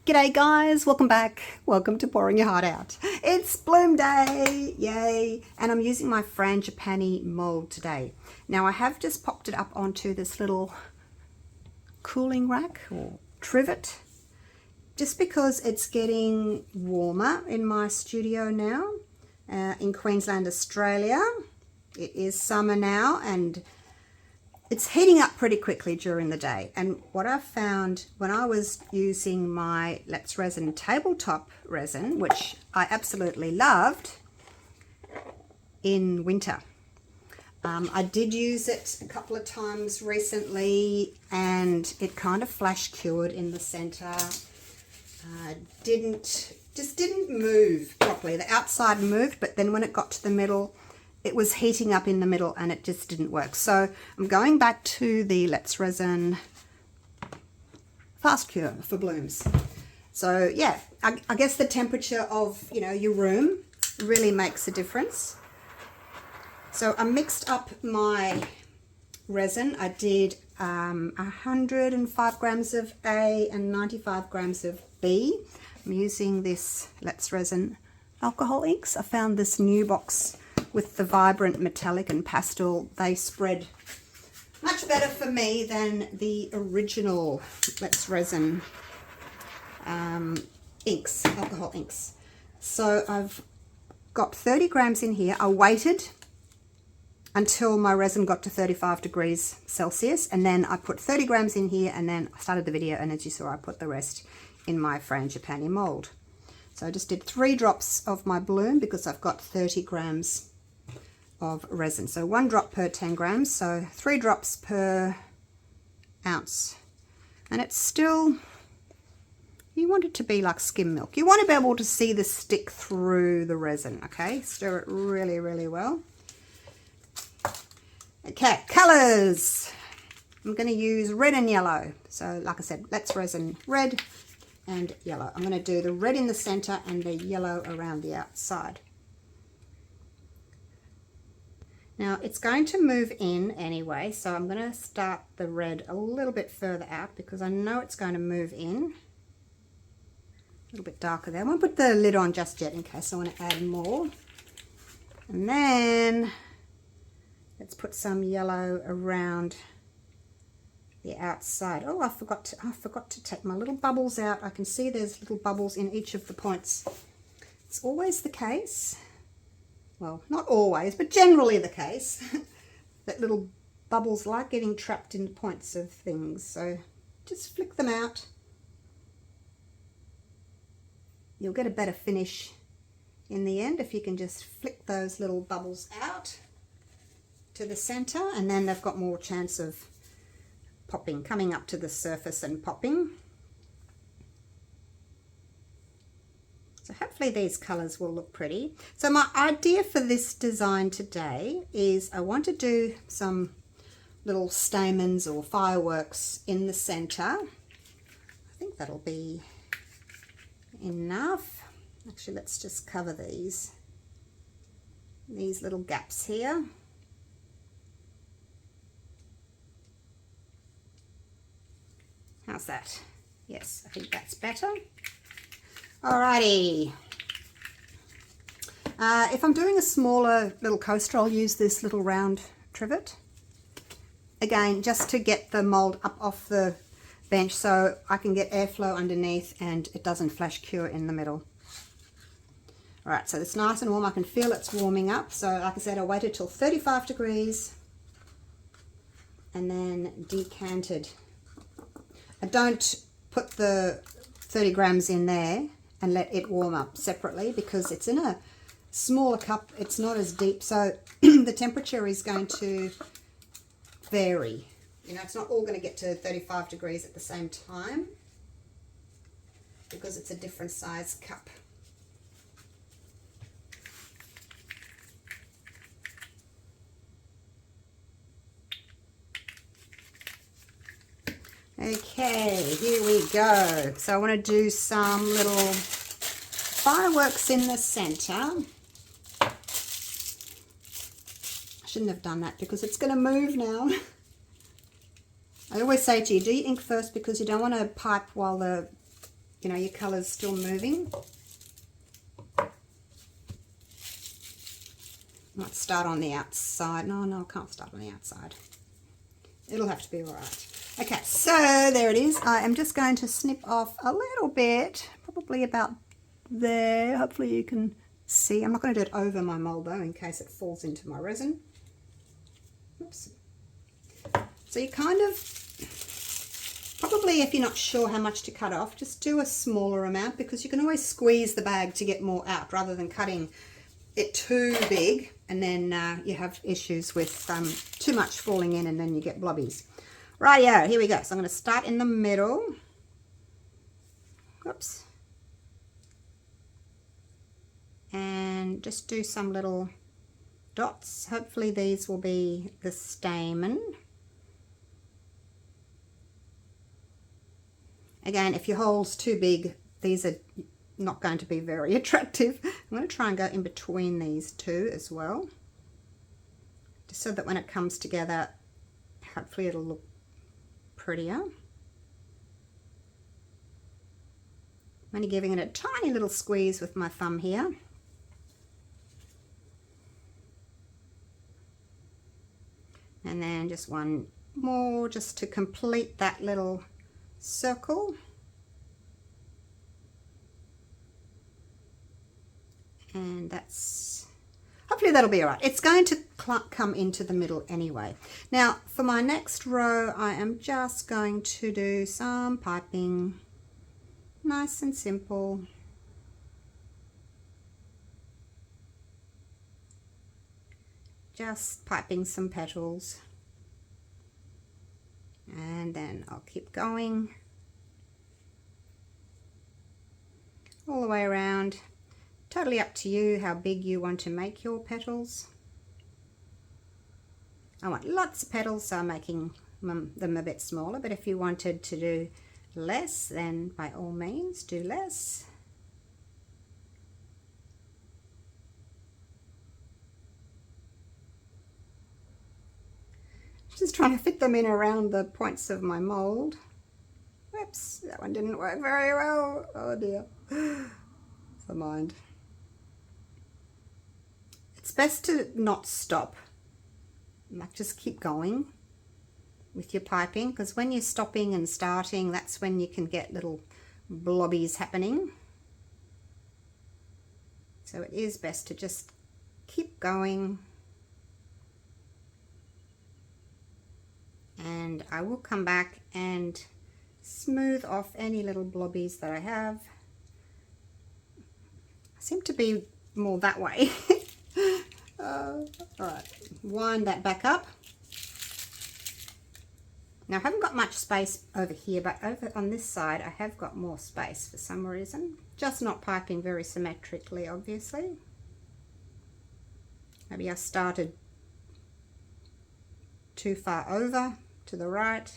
G'day guys, welcome back. Welcome to Pouring Your Heart Out. It's Bloom Day, yay! And I'm using my frangipani mold today. Now I have just popped it up onto this little cooling rack or trivet, just because it's getting warmer in my studio now in Queensland, Australia. It is summer now and it's heating up pretty quickly during the day. And what I found when I was using my Let's Resin tabletop resin, which I absolutely loved in winter, I did use it a couple of times recently and it kind of flash cured in the center. Just didn't move properly. The outside moved, but then when it got to the middle, it was heating up in the middle and it just didn't work. So I'm going back to the Let's Resin Fast Cure for blooms. So yeah, I guess the temperature of, your room really makes a difference. So I mixed up my resin. I did 105 grams of A and 95 grams of B. I'm using this Let's Resin alcohol inks. I found this new box with the vibrant metallic and pastel. They spread much better for me than the original Let's Resin inks, alcohol inks. So I've got 30 grams in here. I waited until my resin got to 35 degrees Celsius, and then I put 30 grams in here, and then I started the video, and as you saw, I put the rest in my frangipani mold. So I just did 3 drops of my bloom because I've got 30 grams of resin. So 1 drop per 10 grams, so 3 drops per ounce. And it's still, you want it to be like skim milk. You want to be able to see the stick through the resin, okay? Stir it really, really well. Okay, colors. I'm going to use red and yellow. So like I said, Let's Resin red and yellow. I'm going to do the red in the center and the yellow around the outside. Now it's going to move in anyway, so I'm going to start the red a little bit further out because I know it's going to move in. A little bit darker there. I won't put the lid on just yet in case I want to add more. And then let's put some yellow around the outside. Oh, I forgot to take my little bubbles out. I can see there's little bubbles in each of the points. It's always the case. Well, not always, but generally the case, that little bubbles like getting trapped in the points of things. So just flick them out. You'll get a better finish in the end if you can just flick those little bubbles out to the center, and then they've got more chance of popping, coming up to the surface and popping. So hopefully these colors will look pretty. So my idea for this design today is I want to do some little stamens or fireworks in the center. I think that'll be enough. Actually, let's just cover these little gaps here. How's that? Yes, I think that's better. Alrighty. If I'm doing a smaller little coaster, I'll use this little round trivet. Again, just to get the mold up off the bench so I can get airflow underneath and it doesn't flash cure in the middle. Alright, so it's nice and warm. I can feel it's warming up. So like I said, I waited till 35 degrees and then decanted. I don't put the 30 grams in there and let it warm up separately because it's in a smaller cup. It's not as deep, so the temperature is going to vary. It's not all going to get to 35 degrees at the same time because it's a different size cup. Okay, here we go. So I want to do some little fireworks in the center. I shouldn't have done that because it's going to move now. I always say to you, do your ink first because you don't want to pipe while the you know, your colour's still moving. Might start on the outside. No, I can't start on the outside. It'll have to be all right. Okay, so there it is. I am just going to snip off a little bit, probably about there. Hopefully you can see. I'm not going to do it over my mold though, in case it falls into my resin. Oops. So you kind of, probably if you're not sure how much to cut off, just do a smaller amount, because you can always squeeze the bag to get more out rather than cutting it too big, and then you have issues with too much falling in and then you get blobbies. Rightio, here we go. So I'm going to start in the middle. Oops. And just do some little dots. Hopefully these will be the stamen. Again, if your hole's too big, these are not going to be very attractive. I'm going to try and go in between these two as well, just so that when it comes together, hopefully it'll look prettier. I'm only giving it a tiny little squeeze with my thumb here. And then just one more just to complete that little circle. And that's, hopefully that'll be all right. It's going to come into the middle anyway. Now for my next row, I am just going to do some piping, nice and simple. Just piping some petals. And then I'll keep going all the way around. Totally up to you how big you want to make your petals. I want lots of petals, so I'm making them a bit smaller, but if you wanted to do less, then by all means do less. Just trying to fit them in around the points of my mold. Whoops, that one didn't work very well. Oh dear. Never mind. It's best to not stop. Like, just keep going with your piping, because when you're stopping and starting, that's when you can get little blobbies happening. So it is best to just keep going. And I will come back and smooth off any little blobbies that I have. I seem to be more that way. All right, wind that back up. Now I haven't got much space over here, but over on this side I have got more space for some reason. Just not piping very symmetrically, obviously. Maybe I started too far over to the right.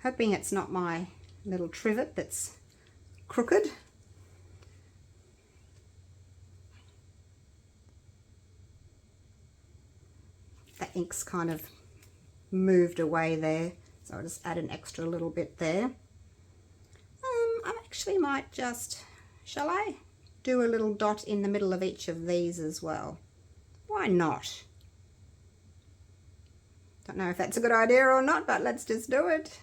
Hoping it's not my little trivet that's crooked. The ink's kind of moved away there, so I'll just add an extra little bit there. I actually might just, shall I do a little dot in the middle of each of these as well? Why not? Don't know if that's a good idea or not, but let's just do it.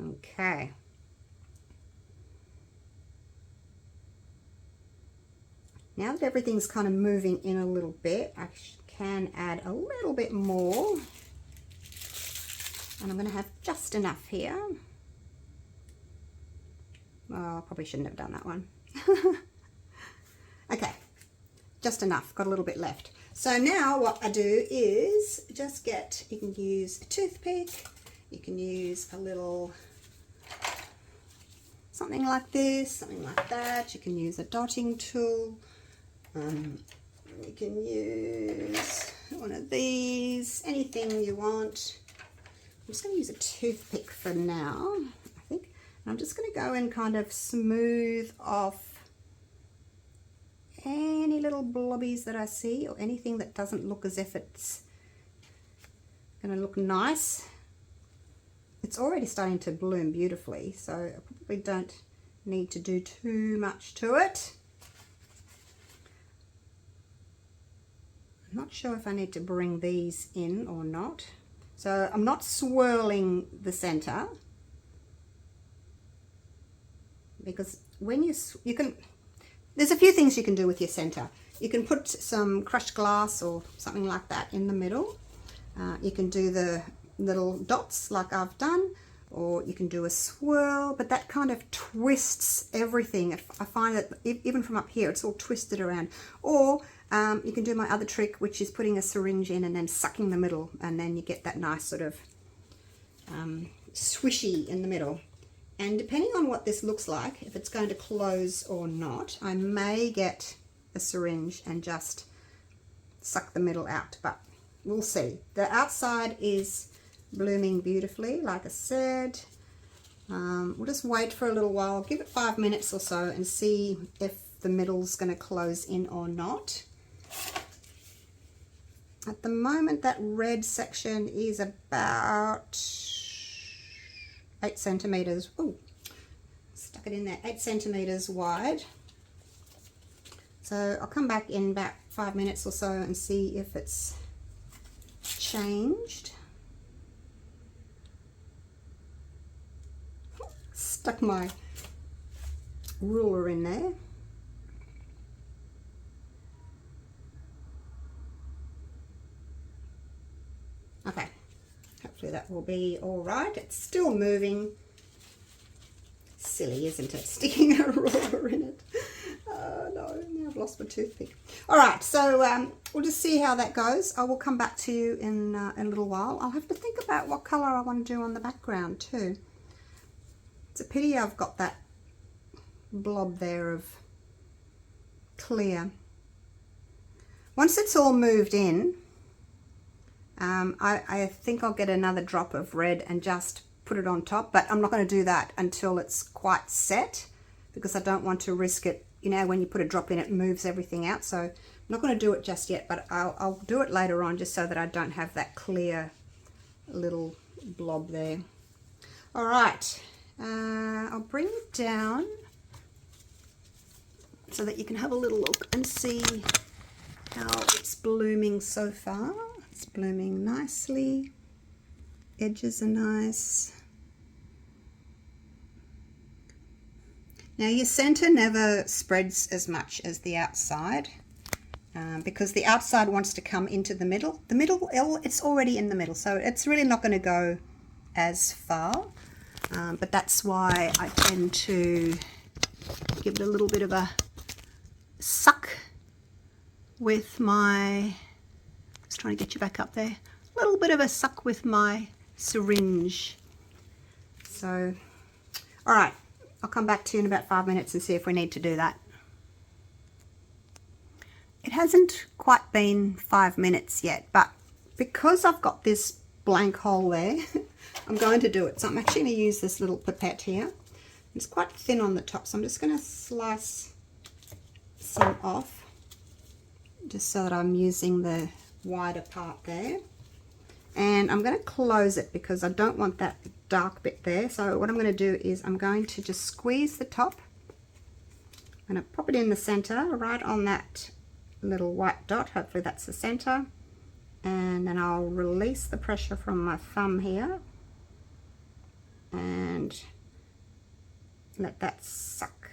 Okay. Now that everything's kind of moving in a little bit, I can add a little bit more. And I'm going to have just enough here. Oh, I probably shouldn't have done that one. Okay, just enough, got a little bit left. So now what I do is just get, you can use a toothpick, you can use a little, something like this, something like that. You can use a dotting tool. You can use one of these, anything you want. I'm just going to use a toothpick for now, I think. And I'm just going to go and kind of smooth off any little blobbies that I see, or anything that doesn't look as if it's going to look nice. It's already starting to bloom beautifully, so I probably don't need to do too much to it. I'm not sure if I need to bring these in or not. So I'm not swirling the center, because when you can, there's a few things you can do with your center. You can put some crushed glass or something like that in the middle. You can do the little dots like I've done, or you can do a swirl, but that kind of twists everything. I find that even from up here, it's all twisted around. Or you can do my other trick, which is putting a syringe in and then sucking the middle, and then you get that nice sort of swishy in the middle. And depending on what this looks like, if it's going to close or not, I may get a syringe and just suck the middle out, but we'll see. The outside is blooming beautifully, like I said. We'll just wait for a little while, give it 5 minutes or so, and see if the middle's going to close in or not. At the moment, that red section is about 8 centimeters. Oh, stuck it in there. 8 centimeters wide. So I'll come back in about 5 minutes or so and see if it's changed. Stuck my ruler in there. Okay, hopefully that will be all right. It's still moving. Silly, isn't it? Sticking a ruler in it. Oh no, now I've lost my toothpick. All right, so we'll just see how that goes. I will come back to you in a little while. I'll have to think about what color I want to do on the background too. It's a pity I've got that blob there of clear. Once it's all moved in, I think I'll get another drop of red and just put it on top, but I'm not going to do that until it's quite set, because I don't want to risk it. You know, when you put a drop in, it moves everything out. So I'm not going to do it just yet, but I'll do it later on, just so that I don't have that clear little blob there. All right, I'll bring it down so that you can have a little look and see how it's blooming so far. It's blooming nicely. Edges are nice. Now your center never spreads as much as the outside, because the outside wants to come into the middle. The middle, it's already in the middle, so it's really not going to go as far. But that's why I tend to give it a little bit of a suck with my, just trying to get you back up there, a little bit of a suck with my syringe. So, all right, I'll come back to you in about 5 minutes and see if we need to do that. It hasn't quite been 5 minutes yet, but because I've got this blank hole there, I'm going to do it. So I'm actually going to use this little pipette here. It's quite thin on the top, so I'm just going to slice some off, just so that I'm using the wider part there. And I'm going to close it because I don't want that dark bit there. So what I'm going to do is I'm going to just squeeze the top. I'm going to pop it in the center, right on that little white dot. Hopefully that's the center. And then I'll release the pressure from my thumb here and let that suck.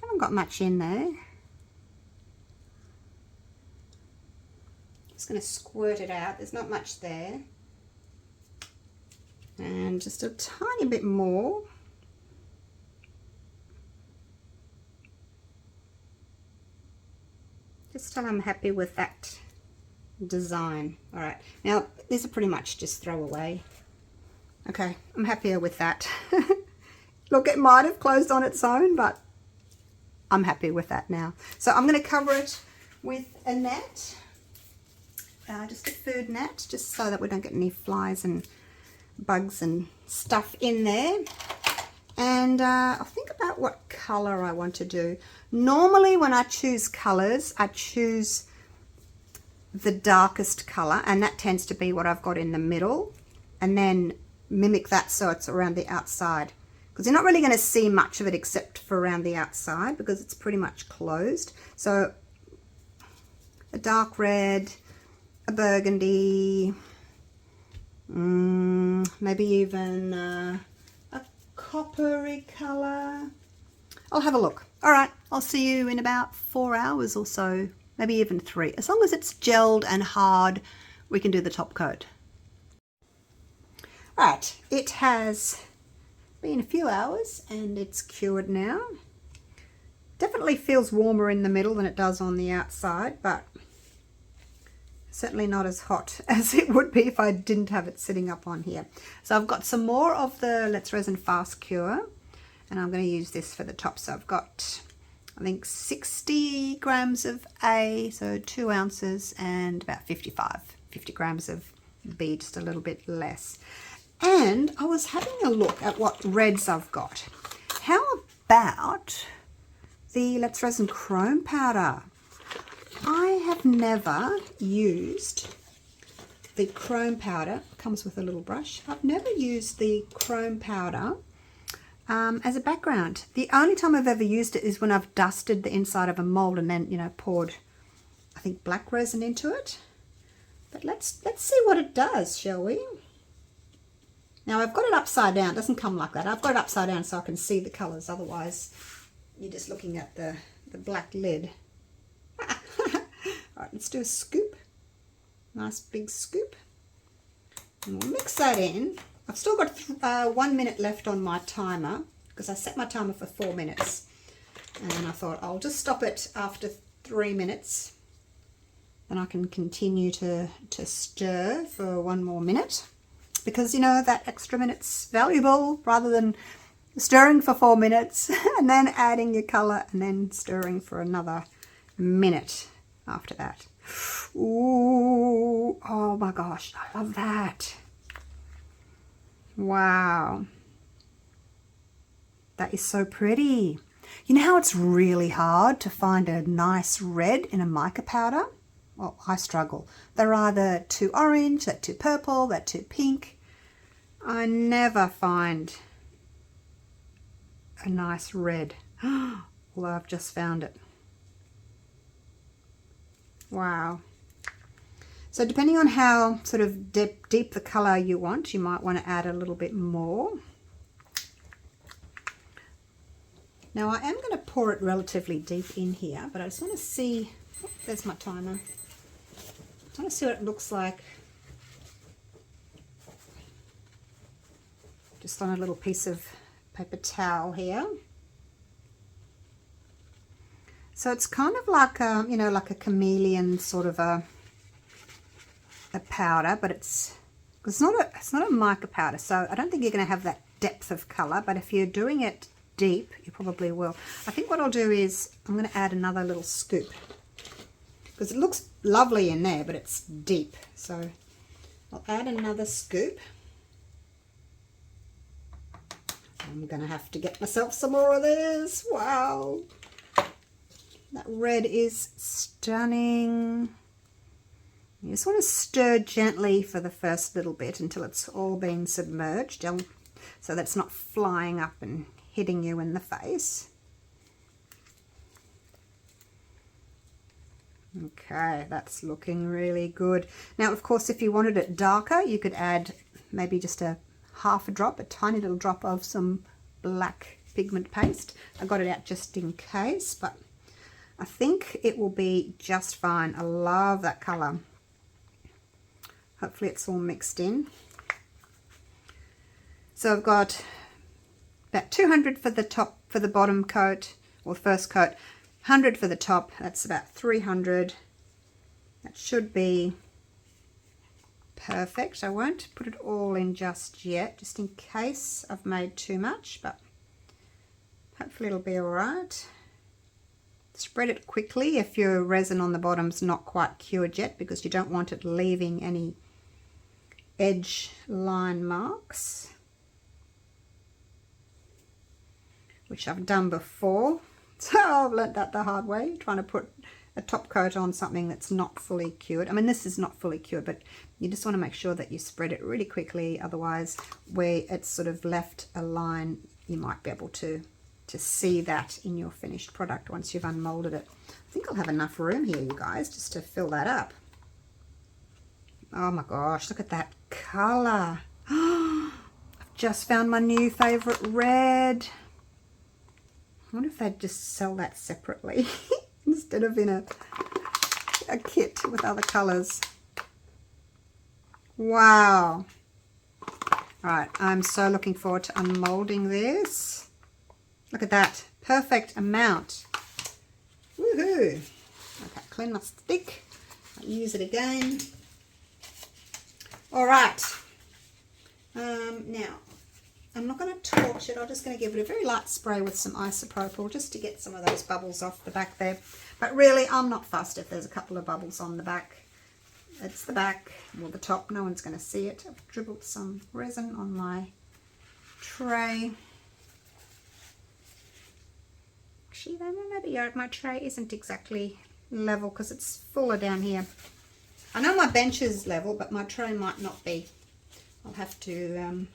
Haven't got much in there. Just going to squirt it out. There's not much there. And just a tiny bit more. Just till I'm happy with that design. All right, now these are pretty much just throw away. Okay, I'm happier with that. Look, it might have closed on its own, but I'm happy with that now. So I'm going to cover it with a net, just a food net, just so that we don't get any flies and bugs and stuff in there. And I'll think about what color I want to do. Normally when I choose colors, I choose the darkest color, and that tends to be what I've got in the middle, and then mimic that so it's around the outside, because you're not really going to see much of it except for around the outside because it's pretty much closed. So a dark red, a burgundy, maybe even a coppery color. I'll have a look. All right, I'll see you in about 4 hours or so, maybe even 3. As long as it's gelled and hard, we can do the top coat. All right, it has been a few hours and it's cured now. Definitely feels warmer in the middle than it does on the outside, but certainly not as hot as it would be if I didn't have it sitting up on here. So I've got some more of the Let's Resin Fast Cure, and I'm going to use this for the top. So I've got, I think, 60 grams of A, so 2 ounces, and about 50 grams of B, just a little bit less. And I was having a look at what reds I've got. How about the Let's Resin Chrome Powder? I have never used the chrome powder. It comes with a little brush. I've never used the chrome powder as a background. The only time I've ever used it is when I've dusted the inside of a mold and then, you know, poured, I think, black resin into it. But let's see what it does, shall we? Now I've got it upside down. It doesn't come like that. I've got it upside down so I can see the colours. Otherwise, you're just looking at the black lid. All right, let's do a scoop. Nice big scoop. And we'll mix that in. I've still got 1 minute left on my timer because I set my timer for 4 minutes. And I thought I'll just stop it after 3 minutes. Then I can continue to stir for 1 more minute. Because, you know, that extra minute's valuable rather than stirring for 4 minutes and then adding your colour and then stirring for another minute after that. Ooh, oh my gosh, I love that. Wow. That is so pretty. You know how it's really hard to find a nice red in a mica powder? Well, I struggle. They're either too orange, they're too purple, they're too pink. I never find a nice red, although I've just found it. Wow. So depending on how sort of deep the colour you want, you might want to add a little bit more. Now I am going to pour it relatively deep in here, but I just want to see, oh, there's my timer. I want to see what it looks like just on a little piece of paper towel here. So it's kind of like a, you know, like a chameleon sort of a powder, but it's not a mica powder, so I don't think you're going to have that depth of color. But if you're doing it deep, you probably will. I think what I'll do is I'm going to add another little scoop because it looks lovely in there, but it's deep. So I'll add another scoop. I'm going to have to get myself some more of this. Wow. That red is stunning. You just want to stir gently for the first little bit until it's all been submerged, so that it's not flying up and hitting you in the face. Okay, that's looking really good. Now, of course, if you wanted it darker, you could add maybe just a half a drop, a tiny little drop of some black pigment paste. I got it out just in case, but I think it will be just fine. I love that colour. Hopefully it's all mixed in. So I've got about 200 for the top, for the bottom coat, or first coat, 100 for the top. That's about 300. That should be perfect. I won't put it all in just yet, just in case I've made too much, but hopefully it'll be all right. Spread it quickly if your resin on the bottom's not quite cured yet, because you don't want it leaving any edge line marks. which I've done before. So I've learnt that the hard way, trying to put a top coat on something that's not fully cured. I mean, this is not fully cured, but you just want to make sure that you spread it really quickly. Otherwise, where it's sort of left a line, you might be able to see that in your finished product once you've unmolded it. I think I'll have enough room here, you guys, just to fill that up. Oh my gosh, look at that color. I've just found my new favorite red. I wonder if they'd just sell that separately instead of in a kit with other colors. Wow. All right, I'm so looking forward to unmolding this. Look at that, perfect amount. Woohoo. Okay, clean my stick. I'll use it again. All right. Now, I'm not going to torch it. I'm just going to give it a very light spray with some isopropyl just to get some of those bubbles off the back there. But really, I'm not fussed if there's a couple of bubbles on the back. It's the back or the top. No one's going to see it. I've dribbled some resin on my tray. Actually, maybe my tray isn't exactly level because it's fuller down here. I know my bench is level, but my tray might not be. I'll have to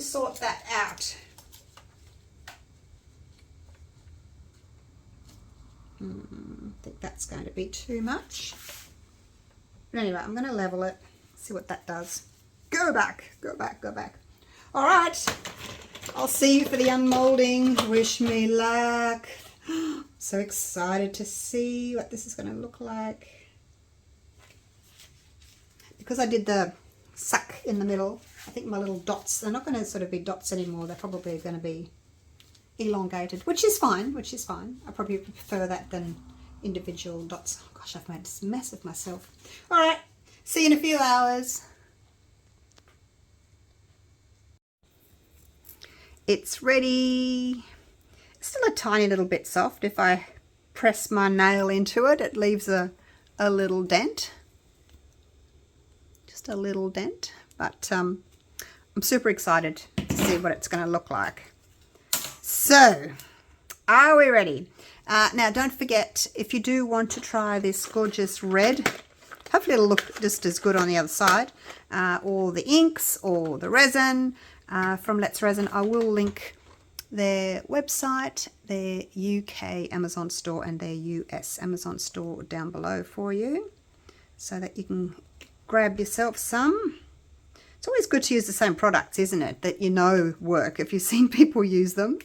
sort that out. I think that's going to be too much. But anyway, I'm going to level it, see what that does. Go back, go back, go back. All right. I'll see you for the unmolding. Wish me luck. So excited to see what this is going to look like. Because I did the suck in the middle, I think my little dots, they're not going to sort of be dots anymore. They're probably going to be elongated, which is fine, which is fine. I probably prefer that than individual dots. Oh gosh, I've made this mess of myself. All right, see you in a few hours. It's ready. It's still a tiny little bit soft. If I press my nail into it, it leaves a little dent. Just a little dent. But I'm super excited to see what it's going to look like. So, are we ready? Now, don't forget, if you do want to try this gorgeous red, hopefully it'll look just as good on the other side, or the inks or the resin, from Let's Resin, I will link their website, their UK Amazon store and their US Amazon store down below for you so that you can grab yourself some. It's always good to use the same products, isn't it, that you know work if you've seen people use them.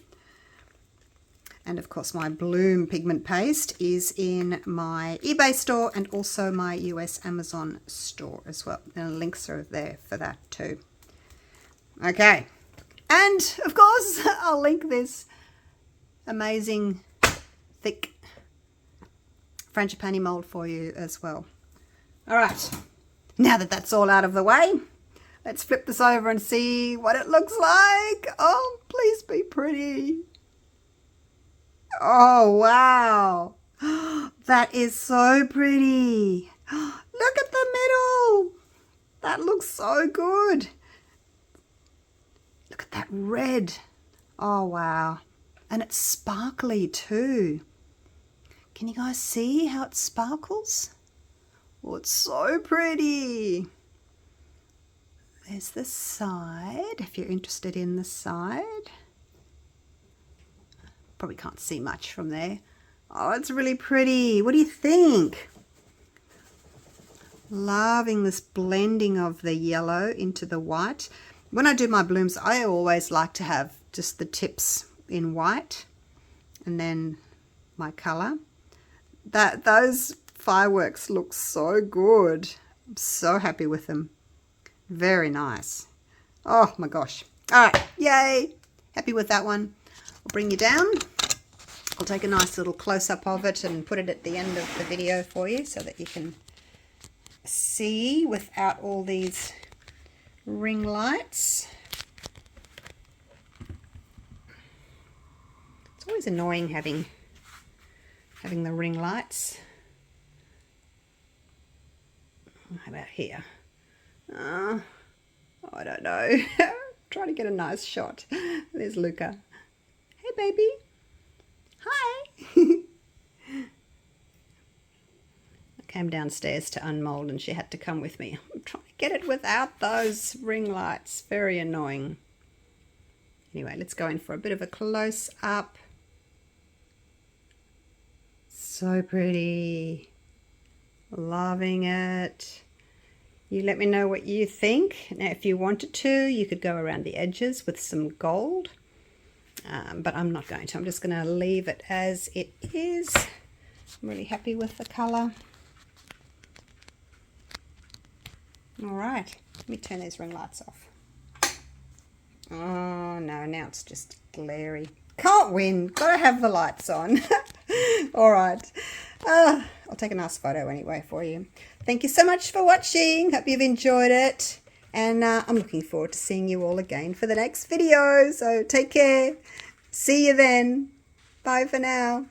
And of course my Bloom pigment paste is in my eBay store and also my US Amazon store as well. And links are there for that too. Okay, and of course I'll link this amazing thick frangipani mold for you as well. All right, now that that's all out of the way, let's flip this over and see what it looks like. Oh, please be pretty. Oh, wow. That is so pretty. Look at the middle. That looks so good. Look at that red. Oh, wow. And it's sparkly too. Can you guys see how it sparkles? Oh, it's so pretty. There's the side, if you're interested in the side. Probably can't see much from there. Oh, it's really pretty. What do you think? Loving this blending of the yellow into the white. When I do my blooms, I always like to have just the tips in white and then my color. Those fireworks look so good. I'm so happy with them. Very nice. Oh my gosh. All right, yay. Happy with that one. I'll bring you down. I'll take a nice little close-up of it and put it at the end of the video for you so that you can see without all these ring lights. It's always annoying having the ring lights. How about here? I don't know. Trying to get a nice shot. There's Luca. Hey Hi, baby. Hi. I came downstairs to unmold and she had to come with me. I'm trying to get it without those ring lights. Very annoying. Anyway, let's go in for a bit of a close-up. So pretty. Loving it. You let me know what you think. Now, if you wanted to, you could go around the edges with some gold. But I'm not going to. I'm just going to leave it as it is. I'm really happy with the colour. All right. Let me turn these ring lights off. Oh, no. Now it's just glary. Can't win. Got to have the lights on. All right. I'll take a nice photo anyway for you. Thank you so much for watching. Hope you've enjoyed it. And I'm looking forward to seeing you all again for the next video. So take care. See you then. Bye for now.